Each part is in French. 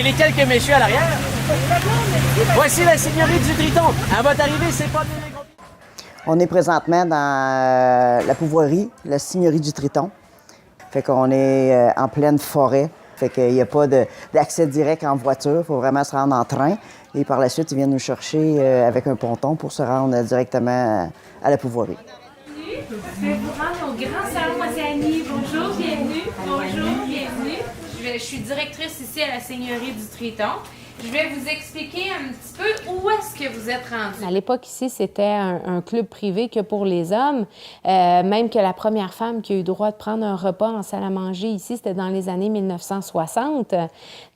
les quelques messieurs à l'arrière. Voici la seigneurie du Triton. À votre arrivée, c'est pas bien compliqué. On est présentement dans la pouvoirie, la seigneurie du Triton. Fait qu'on est en pleine forêt. Fait qu'il n'y a pas d'accès direct en voiture. Il faut vraiment se rendre en train. Et par la suite, ils viennent nous chercher avec un ponton pour se rendre directement à la pouvoirie. Je vais vous rendre au grand salon Océanie. Bonjour, bienvenue. Bonjour, bienvenue. Je suis directrice ici à la seigneurie du Triton. Je vais vous expliquer un petit peu où est-ce que vous êtes rendus. À l'époque, ici, c'était un club privé que pour les hommes. Même que la première femme qui a eu droit de prendre un repas en salle à manger ici, c'était dans les années 1960.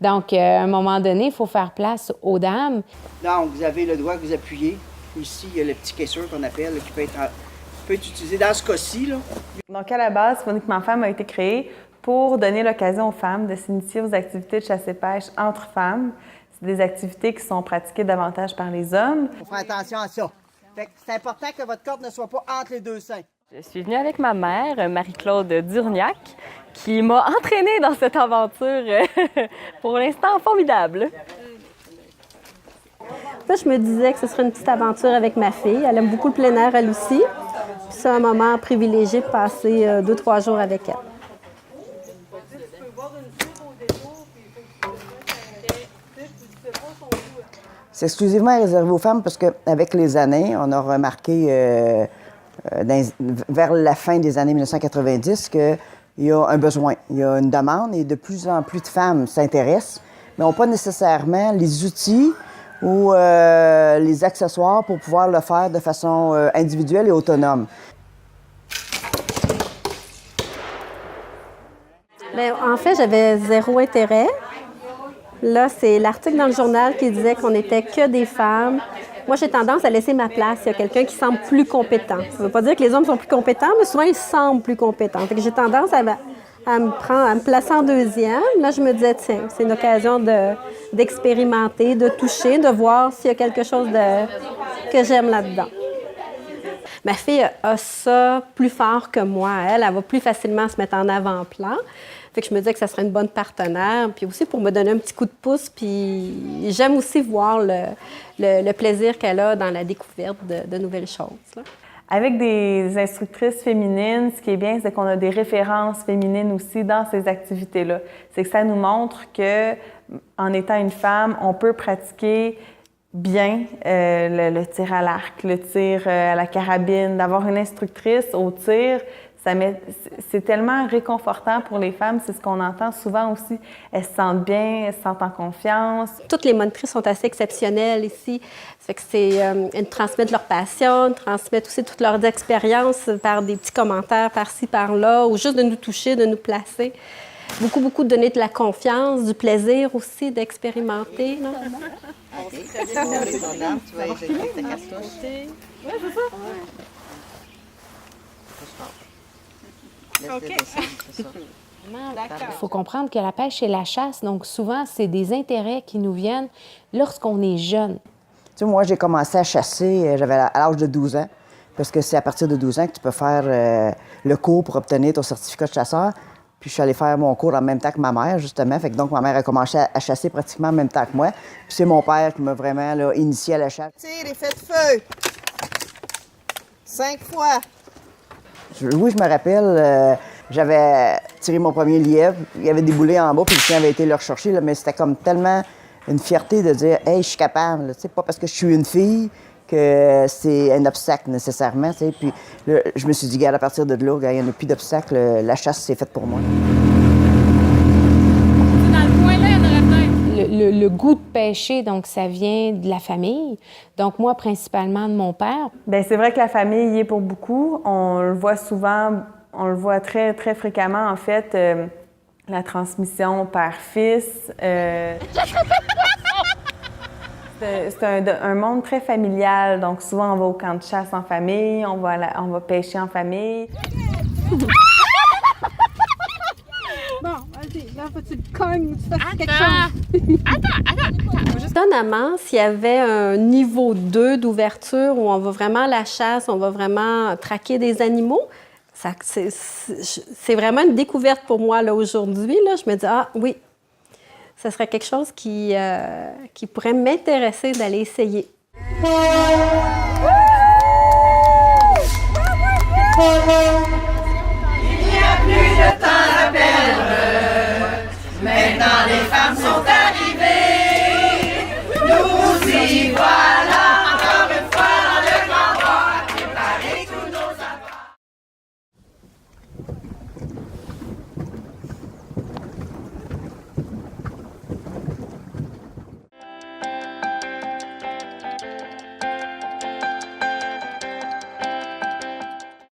Donc, à un moment donné, il faut faire place aux dames. Donc, vous avez le doigt que vous appuyez. Ici, il y a le petit caisseur qu'on appelle, qui peut être utilisé dans ce cas-ci. Donc, à la base, Voniquement Femmes a été créée pour donner l'occasion aux femmes de s'initier aux activités de chasse et pêche entre femmes. C'est des activités qui sont pratiquées davantage par les hommes. Il faut faire attention à ça. C'est important que votre corde ne soit pas entre les deux seins. Je suis venue avec ma mère, Marie-Claude Durniac, qui m'a entraînée dans cette aventure pour l'instant formidable. Là, je me disais que ce serait une petite aventure avec ma fille. Elle aime beaucoup le plein air, elle aussi. C'est un moment privilégié de passer 2-3 jours avec elle. C'est exclusivement réservé aux femmes parce qu'avec les années, on a remarqué vers la fin des années 1990 qu'il y a un besoin, il y a une demande et de plus en plus de femmes s'intéressent, mais n'ont pas nécessairement les outils ou les accessoires pour pouvoir le faire de façon individuelle et autonome. Bien, en fait, j'avais zéro intérêt. Là, c'est l'article dans le journal qui disait qu'on n'était que des femmes. Moi, j'ai tendance à laisser ma place. Il y a quelqu'un qui semble plus compétent. Ça ne veut pas dire que les hommes sont plus compétents, mais souvent, ils semblent plus compétents. Fait que j'ai tendance à me placer en deuxième. Là, je me disais, tiens, c'est une occasion d'expérimenter, de toucher, de voir s'il y a quelque chose que j'aime là-dedans. Ma fille a ça plus fort que moi. Elle va plus facilement se mettre en avant-plan. Fait que je me disais que ça serait une bonne partenaire, puis aussi pour me donner un petit coup de pouce. Puis j'aime aussi voir le plaisir qu'elle a dans la découverte de nouvelles choses, là. Avec des instructrices féminines, ce qui est bien, c'est qu'on a des références féminines aussi dans ces activités-là. C'est que ça nous montre que, en étant une femme, on peut pratiquer bien le tir à l'arc, le tir à la carabine, d'avoir une instructrice au tir. C'est tellement réconfortant pour les femmes, c'est ce qu'on entend souvent aussi. Elles se sentent bien, elles se sentent en confiance. Toutes les monitrices sont assez exceptionnelles ici. Ça fait que elles transmettent leur passion, elles transmettent aussi toutes leurs expériences par des petits commentaires par-ci, par-là, ou juste de nous toucher, de nous placer. Beaucoup, beaucoup de donner de la confiance, du plaisir aussi d'expérimenter. Non? Tu vas éjecter ta cartouche. Oui, c'est ça. Il faut comprendre que la pêche et la chasse, donc souvent, c'est des intérêts qui nous viennent lorsqu'on est jeune. Tu sais, moi, j'ai commencé à chasser, j'avais à l'âge de 12 ans, parce que c'est à partir de 12 ans que tu peux faire le cours pour obtenir ton certificat de chasseur. Puis je suis allée faire mon cours en même temps que ma mère, justement. Fait que donc, ma mère a commencé à chasser pratiquement en même temps que moi. Puis c'est mon père qui m'a vraiment là, initié à la chasse. Tire et faites feu! 5 fois! Oui, je me rappelle, j'avais tiré mon premier lièvre. Il y avait des boulets en bas, puis le chien avait été le rechercher. Là, mais c'était comme tellement une fierté de dire « Hey, je suis capable! » Tu sais, pas parce que je suis une fille que c'est un obstacle nécessairement. Tu sais. Puis là, je me suis dit, regarde, à partir de là, il n'y en a plus d'obstacle. La chasse, c'est faite pour moi. Le goût de pêcher, donc ça vient de la famille. Donc moi, principalement de mon père. Bien, c'est vrai que la famille y est pour beaucoup. On le voit souvent, on le voit très, très fréquemment, en fait, la transmission père-fils. C'est un monde très familial, donc souvent on va au camp de chasse en famille, on va pêcher en famille. Bon, vas-y, là, faut que tu le cognes, tu fasses quelque chose. Attends. Étonnamment, s'il y avait un niveau 2 d'ouverture où on va vraiment à la chasse, on va vraiment traquer des animaux, c'est vraiment une découverte pour moi là, aujourd'hui. Là. Je me dis, ah oui, ce serait quelque chose qui pourrait m'intéresser d'aller essayer. Il n'y a plus de temps à perdre. Maintenant, les femmes sont